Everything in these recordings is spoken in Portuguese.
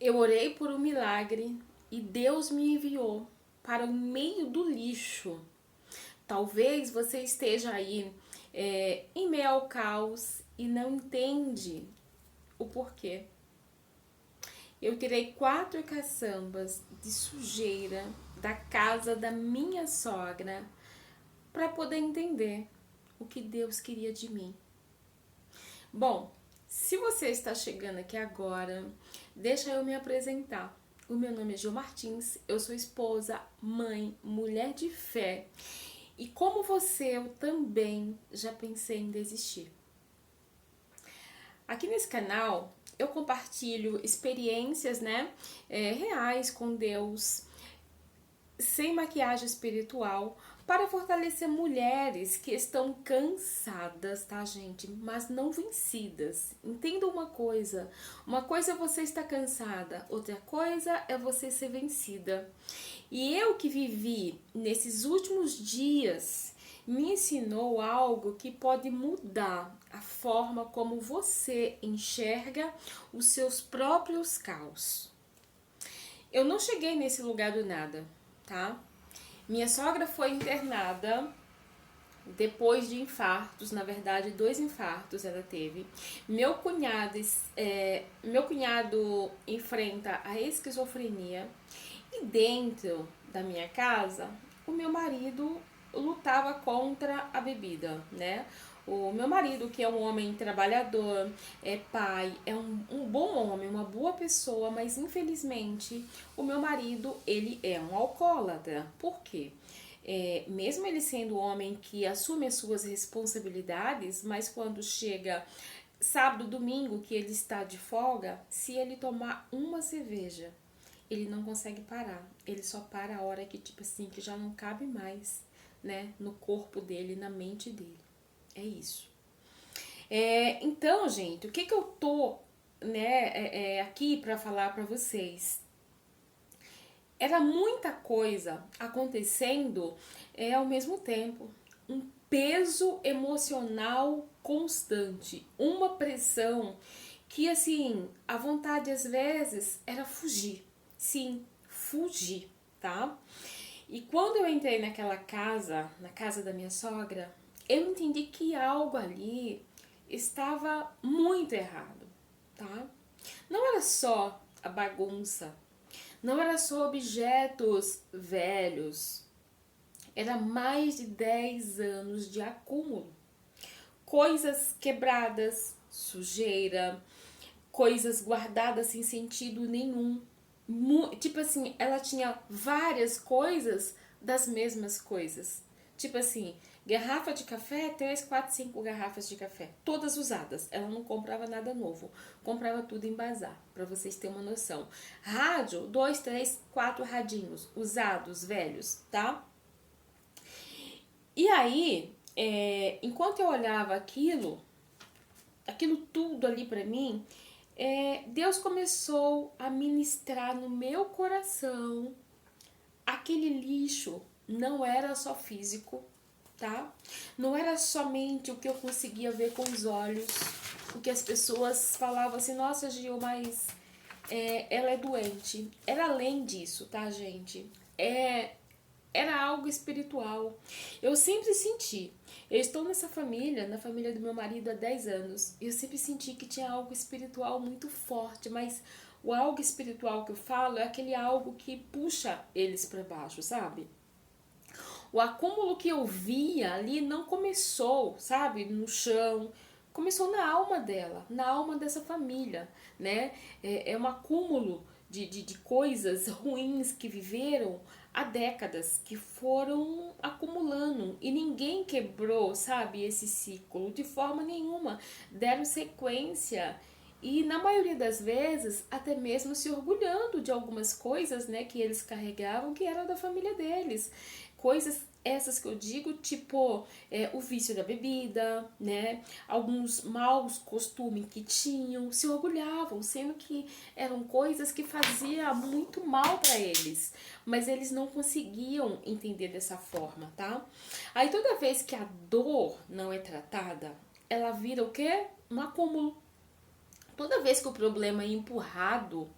Eu orei por um milagre e Deus me enviou para o meio do lixo. Talvez você esteja aí em meio ao caos e não entende o porquê. Eu tirei 4 caçambas de sujeira da casa da minha sogra para poder entender o que Deus queria de mim. Bom, se você está chegando aqui agora, deixa eu me apresentar. O meu nome é Gil Martins, eu sou esposa, mãe, mulher de fé. E como você, eu também já pensei em desistir. Aqui nesse canal eu compartilho experiências, reais com Deus, sem maquiagem espiritual, para fortalecer mulheres que estão cansadas, tá, gente? Mas não vencidas. Entenda uma coisa é você estar cansada, outra coisa é você ser vencida. E eu que vivi nesses últimos dias me ensinou algo que pode mudar a forma como você enxerga os seus próprios caos. Eu não cheguei nesse lugar do nada, tá? Minha sogra foi internada depois de infartos, na verdade 2 infartos ela teve. Meu cunhado enfrenta a esquizofrenia e dentro da minha casa o meu marido lutava contra a bebida, né? O meu marido, que é um homem trabalhador, é pai, é um bom homem, uma boa pessoa, mas infelizmente o meu marido, ele é um alcoólatra. Por quê? Mesmo ele sendo um homem que assume as suas responsabilidades, mas quando chega sábado, domingo, que ele está de folga, se ele tomar uma cerveja, ele não consegue parar. Ele só para a hora que, tipo assim, que já não cabe mais, né, no corpo dele, na mente dele. É isso. Então, gente, o que eu tô, aqui para falar para vocês? Era muita coisa acontecendo ao mesmo tempo. Um peso emocional constante, uma pressão que, assim, a vontade às vezes era fugir. Sim, fugir, tá? E quando eu entrei naquela casa, na casa da minha sogra, eu entendi que algo ali estava muito errado, tá? Não era só a bagunça, não era só objetos velhos, era mais de 10 anos de acúmulo. Coisas quebradas, sujeira, coisas guardadas sem sentido nenhum. Tipo assim, ela tinha várias coisas das mesmas coisas. Tipo assim, garrafa de café, 3, 4, 5 garrafas de café, todas usadas. Ela não comprava nada novo, comprava tudo em bazar, para vocês terem uma noção. Rádio, 2, 3, 4 radinhos, usados, velhos, tá? E aí, enquanto eu olhava aquilo tudo ali para mim, Deus começou a ministrar no meu coração. Aquele lixo não era só físico, tá? Não era somente o que eu conseguia ver com os olhos, o que as pessoas falavam assim, nossa Gil, mas ela é doente. Era além disso, tá, gente? Era algo espiritual. Eu sempre senti. Eu estou nessa família, na família do meu marido há 10 anos. E eu sempre senti que tinha algo espiritual muito forte, mas o algo espiritual que eu falo é aquele algo que puxa eles para baixo, sabe? O acúmulo que eu via ali não começou, sabe, no chão, começou na alma dela, na alma dessa família, né? É um acúmulo de coisas ruins que viveram há décadas, que foram acumulando e ninguém quebrou, sabe, esse ciclo de forma nenhuma, deram sequência e na maioria das vezes até mesmo se orgulhando de algumas coisas, né, que eles carregavam que eram da família deles. Coisas essas que eu digo, tipo o vício da bebida, né? Alguns maus costumes que tinham, se orgulhavam, sendo que eram coisas que faziam muito mal para eles, mas eles não conseguiam entender dessa forma, tá? Aí toda vez que a dor não é tratada, ela vira o quê? Um acúmulo. Toda vez que o problema é empurrado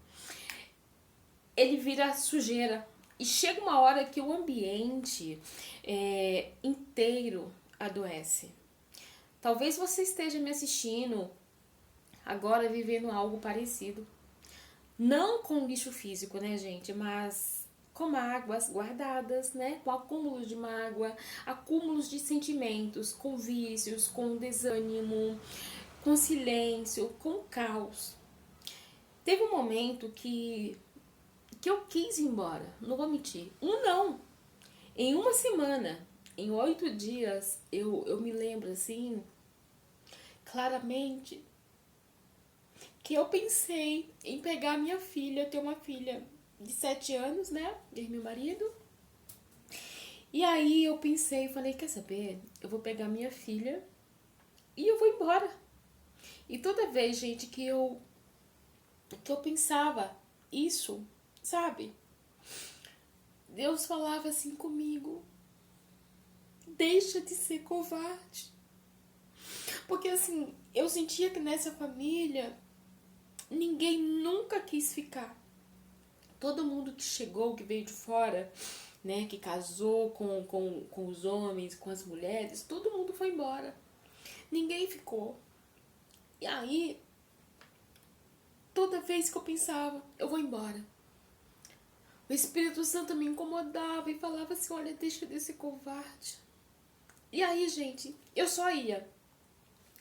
ele vira sujeira. E chega uma hora que o ambiente inteiro adoece. Talvez você esteja me assistindo agora vivendo algo parecido. Não com lixo físico, né, gente? Mas com mágoas guardadas, né? Com acúmulos de mágoa, acúmulos de sentimentos, com vícios, com desânimo, com silêncio, com caos. Teve um momento que eu quis ir embora, não vou mentir. Não. Em uma semana, em 8 dias, eu me lembro assim, claramente, que eu pensei em pegar minha filha, ter uma filha de 7 anos, né? E meu marido. E aí eu pensei, falei, quer saber? Eu vou pegar minha filha e eu vou embora. E toda vez, gente, que eu pensava isso, sabe? Deus falava assim comigo, deixa de ser covarde. Porque assim, eu sentia que nessa família ninguém nunca quis ficar. Todo mundo que chegou, que veio de fora, né, que casou com os homens, com as mulheres, todo mundo foi embora. Ninguém ficou. E aí, toda vez que eu pensava, eu vou embora, o Espírito Santo me incomodava e falava assim, olha, deixa de ser covarde. E aí, gente, eu só ia.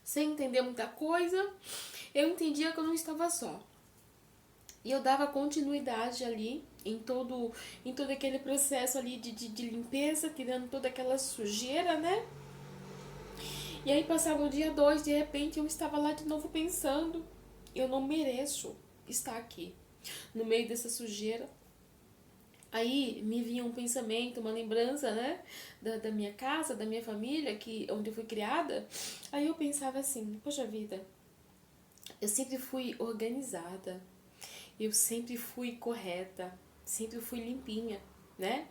Sem entender muita coisa, eu entendia que eu não estava só. E eu dava continuidade ali em todo aquele processo ali de limpeza, tirando toda aquela sujeira, né? E aí passava o dia 2, de repente eu estava lá de novo pensando, eu não mereço estar aqui, no meio dessa sujeira. Aí me vinha um pensamento, uma lembrança, né, da minha casa, da minha família, onde eu fui criada. Aí eu pensava assim, poxa vida, eu sempre fui organizada, eu sempre fui correta, sempre fui limpinha, né?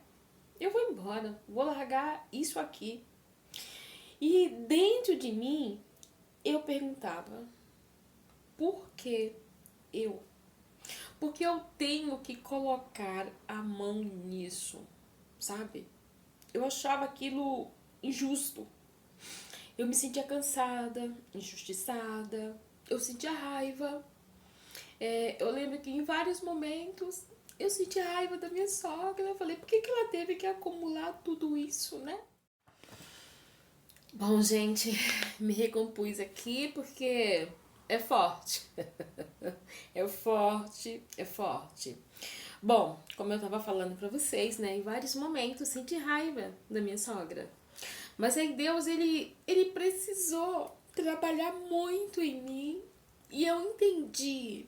Eu vou embora, vou largar isso aqui. E dentro de mim, eu perguntava, por que eu? Porque eu tenho que colocar a mão nisso, sabe? Eu achava aquilo injusto. Eu me sentia cansada, injustiçada, eu sentia raiva. Eu lembro que em vários momentos eu sentia raiva da minha sogra. Eu falei, por que ela teve que acumular tudo isso, né? Bom, gente, me recompus aqui porque é forte. É forte, é forte. Bom, como eu tava falando pra vocês, né, em vários momentos senti raiva da minha sogra. Mas aí Deus, ele precisou trabalhar muito em mim e eu entendi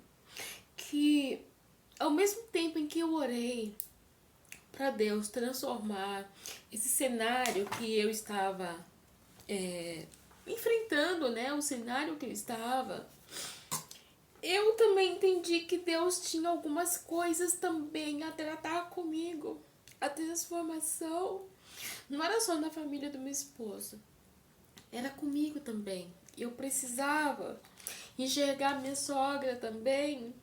que ao mesmo tempo em que eu orei para Deus transformar esse cenário que eu estava enfrentando, né, o cenário que eu estava, eu também entendi que Deus tinha algumas coisas também a tratar comigo. A transformação não era só na família do meu esposo, era comigo também. Eu precisava enxergar minha sogra também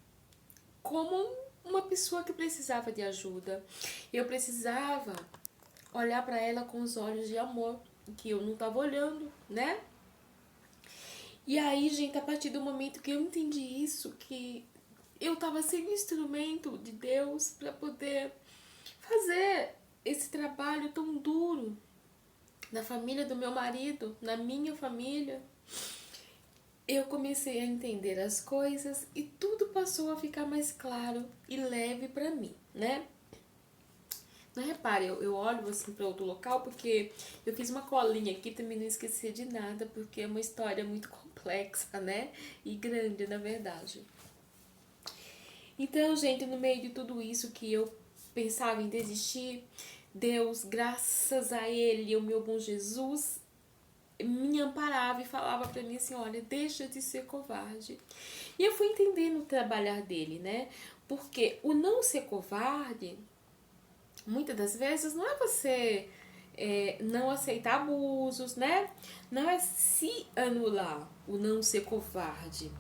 como uma pessoa que precisava de ajuda. Eu precisava olhar para ela com os olhos de amor, que eu não estava olhando, né? E aí, gente, a partir do momento que eu entendi isso, que eu estava sendo instrumento de Deus para poder fazer esse trabalho tão duro na família do meu marido, na minha família, eu comecei a entender as coisas e tudo passou a ficar mais claro e leve para mim, né? Não repare, eu olho assim para outro local porque eu fiz uma colinha aqui, também não esqueci de nada, porque é uma história muito complexa, né? E grande, na verdade. Então, gente, no meio de tudo isso que eu pensava em desistir, Deus, graças a Ele, o meu bom Jesus, me amparava e falava pra mim assim, olha, deixa de ser covarde. E eu fui entendendo o trabalhar dele, né? Porque o não ser covarde, muitas das vezes, não é você não aceitar abusos, né? Não é se anular o não ser covarde.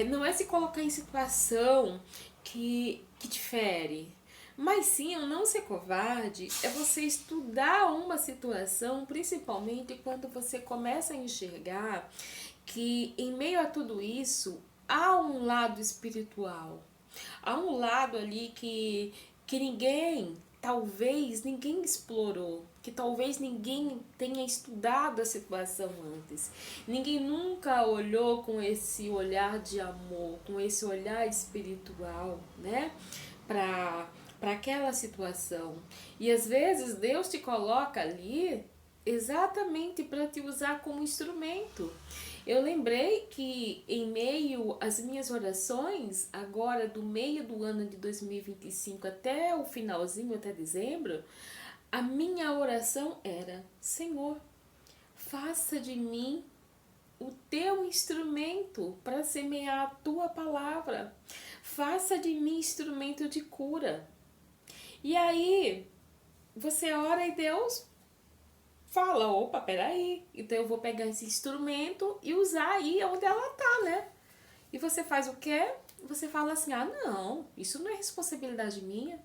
Não é se colocar em situação que te fere. Mas sim, o não ser covarde é você estudar uma situação, principalmente quando você começa a enxergar que em meio a tudo isso há um lado espiritual. Há um lado ali que talvez ninguém explorou, que talvez ninguém tenha estudado a situação antes. Ninguém nunca olhou com esse olhar de amor, com esse olhar espiritual, né? Para aquela situação. E às vezes Deus te coloca ali exatamente para te usar como instrumento. Eu lembrei que em meio às minhas orações, agora do meio do ano de 2025 até o finalzinho, até dezembro, a minha oração era: Senhor, faça de mim o teu instrumento para semear a tua palavra. Faça de mim instrumento de cura. E aí, você ora e Deus fala: opa, peraí, então eu vou pegar esse instrumento e usar aí onde ela tá, né? E você faz o quê? Você fala assim: ah, não, isso não é responsabilidade minha.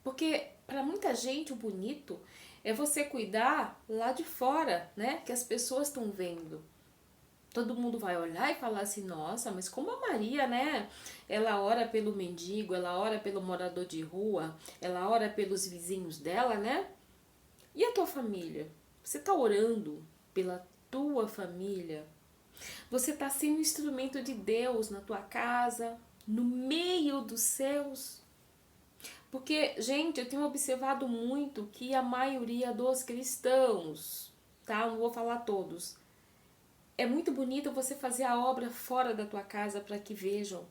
Porque para muita gente o bonito é você cuidar lá de fora, né? Que as pessoas estão vendo. Todo mundo vai olhar e falar assim: nossa, mas como a Maria, né? Ela ora pelo mendigo, ela ora pelo morador de rua, ela ora pelos vizinhos dela, né? E a tua família? Você está orando pela tua família? Você está sendo um instrumento de Deus na tua casa, no meio dos seus? Porque, gente, eu tenho observado muito que a maioria dos cristãos, tá? Não vou falar todos. É muito bonito você fazer a obra fora da tua casa para que vejam.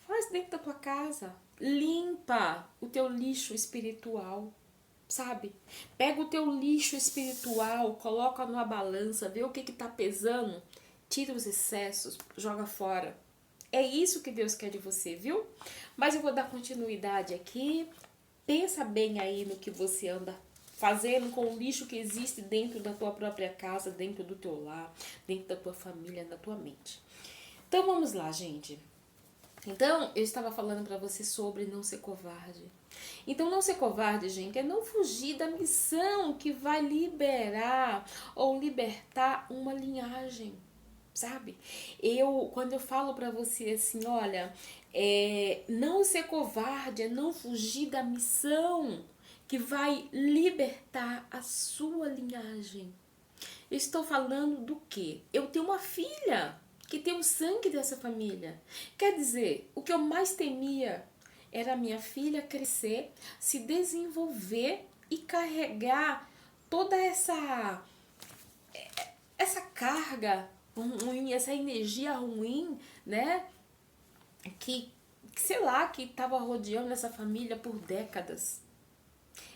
Faz dentro da tua casa. Limpa o teu lixo espiritual, sabe? Pega o teu lixo espiritual, coloca numa balança, vê o que tá pesando, tira os excessos, joga fora. É isso que Deus quer de você, viu? Mas eu vou dar continuidade aqui. Pensa bem aí no que você anda fazendo com o lixo que existe dentro da tua própria casa, dentro do teu lar, dentro da tua família, na tua mente. Então vamos lá, gente. Então, eu estava falando para você sobre não ser covarde. Então, não ser covarde, gente, é não fugir da missão que vai liberar ou libertar uma linhagem, sabe? Quando eu falo para você assim, olha, não ser covarde é não fugir da missão que vai libertar a sua linhagem. Eu estou falando do quê? Eu tenho uma filha que tem o sangue dessa família. Quer dizer, o que eu mais temia era a minha filha crescer, se desenvolver e carregar toda essa carga ruim, essa energia ruim, né? Que sei lá, que estava rodeando essa família por décadas.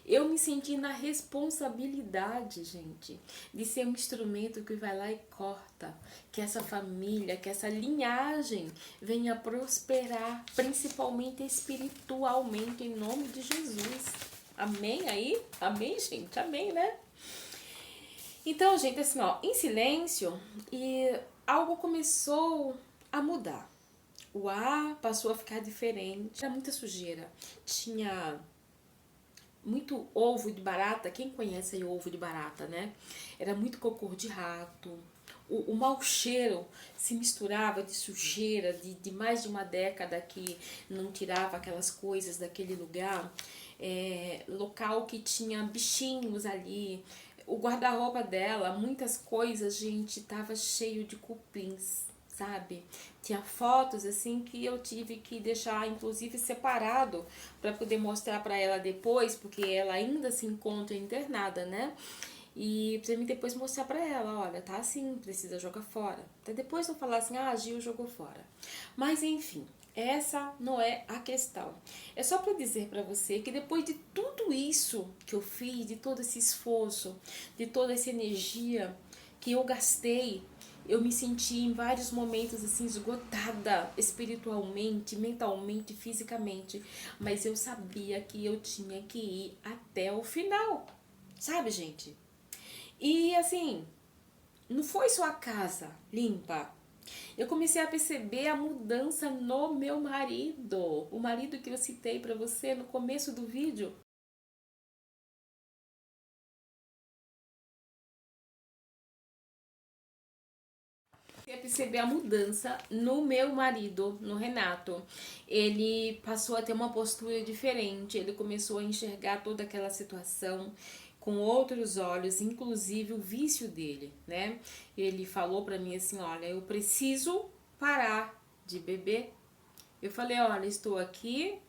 Eu me senti na responsabilidade, gente, de ser um instrumento que vai lá e corta, que essa família, que essa linhagem venha prosperar, principalmente espiritualmente, em nome de Jesus. Amém aí? Amém, gente? Amém, né? Então, gente, assim, ó, em silêncio, e algo começou a mudar. O ar passou a ficar diferente. Era muita sujeira. Tinha muito ovo de barata. Quem conhece aí o ovo de barata, né? Era muito cocô de rato. O mau cheiro se misturava de sujeira de mais de uma década que não tirava aquelas coisas daquele lugar. Local que tinha bichinhos ali. O guarda-roupa dela, muitas coisas, gente, tava cheio de cupins, sabe? Tinha fotos assim que eu tive que deixar inclusive separado para poder mostrar para ela depois, porque ela ainda se encontra internada, né? E pra mim depois mostrar pra ela, olha, tá assim, precisa jogar fora. Até depois eu falar assim, ah, a Gil jogou fora. Mas enfim, essa não é a questão. É só pra dizer pra você que depois de tudo isso que eu fiz, de todo esse esforço, de toda essa energia que eu gastei, eu me senti em vários momentos assim esgotada espiritualmente, mentalmente, fisicamente, mas eu sabia que eu tinha que ir até o final. Sabe, gente? E assim, não foi só a casa limpa, Eu comecei a perceber a mudança no meu marido. O marido que eu citei para você no começo do vídeo. Eu percebi a mudança no meu marido, no Renato. Ele passou a ter uma postura diferente, ele começou a enxergar toda aquela situação com outros olhos, inclusive o vício dele, né? Ele falou pra mim assim: "Olha, eu preciso parar de beber". Eu falei: "Olha, estou aqui,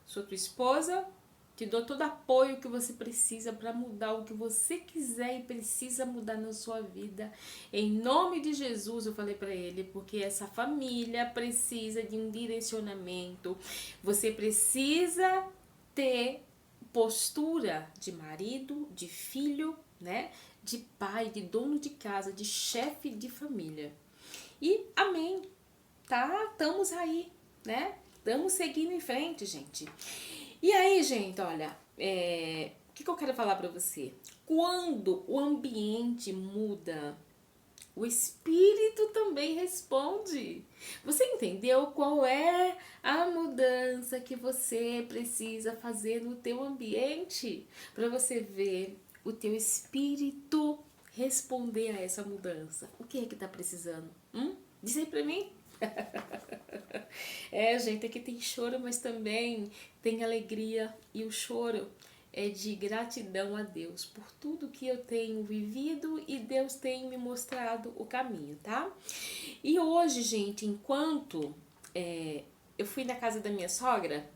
sou tua esposa, te dou todo apoio que você precisa para mudar o que você quiser e precisa mudar na sua vida. Em nome de Jesus", eu falei para ele, porque essa família precisa de um direcionamento. Você precisa ter postura de marido, de filho, né? De pai, de dono de casa, de chefe de família. E amém, tá? Estamos aí, né? Estamos seguindo em frente, gente. E aí, gente, olha, o que eu quero falar pra você? Quando o ambiente muda, o espírito também responde. Você entendeu qual é a mudança que você precisa fazer no teu ambiente para você ver o teu espírito responder a essa mudança? O que é que tá precisando? Diz aí pra mim. Gente, aqui tem choro, mas também tem alegria. E o choro é de gratidão a Deus por tudo que eu tenho vivido e Deus tem me mostrado o caminho, tá? E hoje, gente, enquanto eu fui na casa da minha sogra,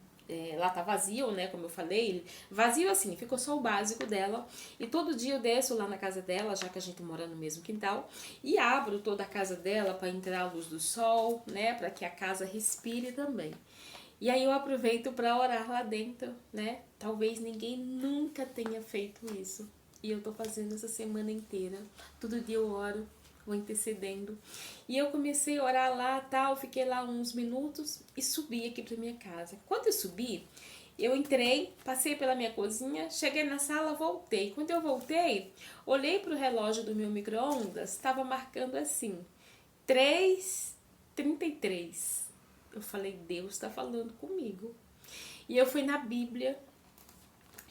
lá tá vazio, né, como eu falei, vazio assim, ficou só o básico dela, e todo dia eu desço lá na casa dela, já que a gente mora no mesmo quintal, e abro toda a casa dela para entrar a luz do sol, né, para que a casa respire também. E aí eu aproveito para orar lá dentro, né? Talvez ninguém nunca tenha feito isso. E eu tô fazendo essa semana inteira. Todo dia eu oro, vou intercedendo. E eu comecei a orar lá, tal, fiquei lá uns minutos e subi aqui pra minha casa. Quando eu subi, eu entrei, passei pela minha cozinha, cheguei na sala, voltei. Quando eu voltei, olhei pro relógio do meu micro-ondas, estava marcando assim, 3h33. Eu falei: Deus está falando comigo. E eu fui na Bíblia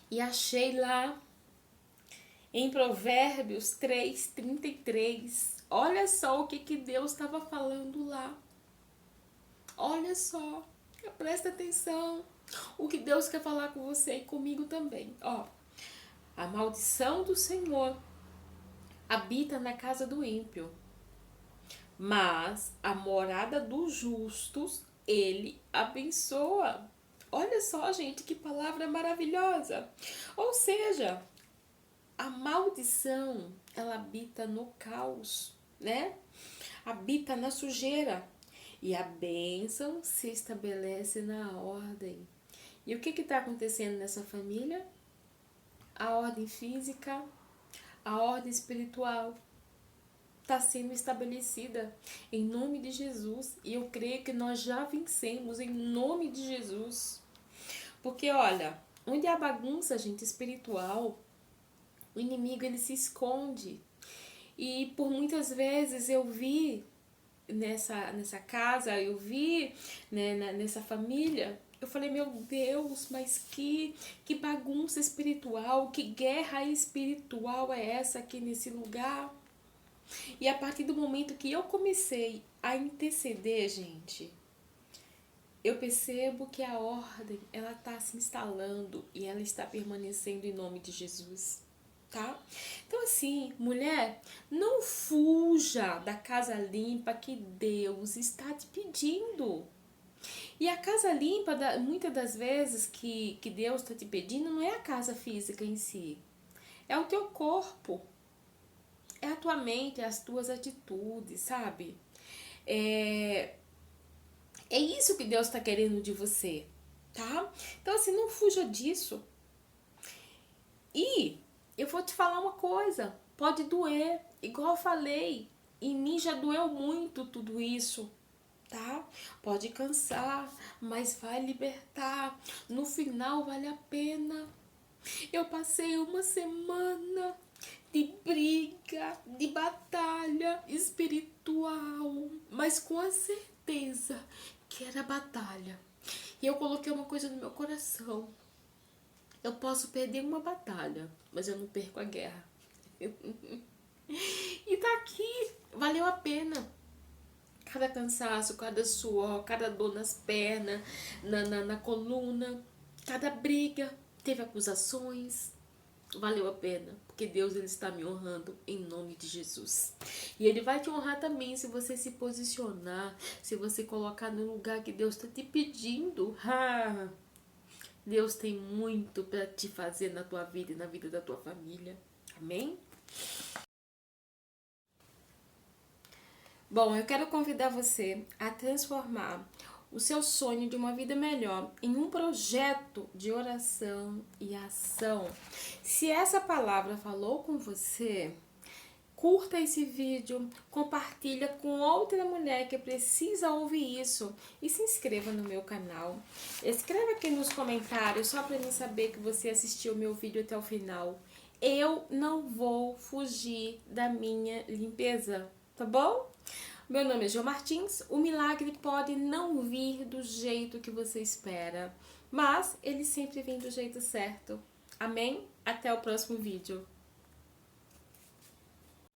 e achei lá em Provérbios 3:33. Olha só o que Deus estava falando lá. Olha só, presta atenção. O que Deus quer falar com você e comigo também. Ó, a maldição do Senhor habita na casa do ímpio, mas a morada dos justos ele abençoa. Olha só, gente, que palavra maravilhosa. Ou seja, a maldição, ela habita no caos, né? Habita na sujeira. E a bênção se estabelece na ordem. E o que está acontecendo nessa família? A ordem física, a ordem espiritual está sendo estabelecida em nome de Jesus. E eu creio que nós já vencemos em nome de Jesus. Porque, olha, onde há bagunça, gente, espiritual, o inimigo ele se esconde. E por muitas vezes eu vi nessa casa, eu vi, né, nessa família, eu falei: meu Deus, mas que bagunça espiritual, que guerra espiritual é essa aqui nesse lugar? E a partir do momento que eu comecei a interceder, gente, eu percebo que a ordem, ela está se instalando e ela está permanecendo em nome de Jesus, tá? Então assim, mulher, não fuja da casa limpa que Deus está te pedindo. E a casa limpa, muitas das vezes que Deus está te pedindo, não é a casa física em si. É o teu corpo, é a tua mente, é as tuas atitudes, sabe? É isso que Deus está querendo de você, tá? Então, assim, não fuja disso. E eu vou te falar uma coisa: pode doer, igual eu falei, em mim já doeu muito tudo isso, tá? Pode cansar, mas vai libertar. No final vale a pena. Eu passei uma semana de briga, de batalha espiritual, mas com a certeza que era batalha. E eu coloquei uma coisa no meu coração: eu posso perder uma batalha, mas eu não perco a guerra. E tá aqui, valeu a pena. Cada cansaço, cada suor, cada dor nas pernas, na coluna, cada briga, teve acusações, valeu a pena, porque Deus, ele está me honrando em nome de Jesus. E ele vai te honrar também se você se posicionar, se você colocar no lugar que Deus está te pedindo. Deus tem muito para te fazer na tua vida e na vida da tua família. Amém? Bom, eu quero convidar você a transformar o seu sonho de uma vida melhor em um projeto de oração e ação. Se essa palavra falou com você, curta esse vídeo, compartilha com outra mulher que precisa ouvir isso e se inscreva no meu canal. Escreva aqui nos comentários só para mim saber que você assistiu o meu vídeo até o final. Eu não vou fugir da minha limpeza, tá bom? Meu nome é Jo Martins. O milagre pode não vir do jeito que você espera, mas ele sempre vem do jeito certo. Amém? Até o próximo vídeo.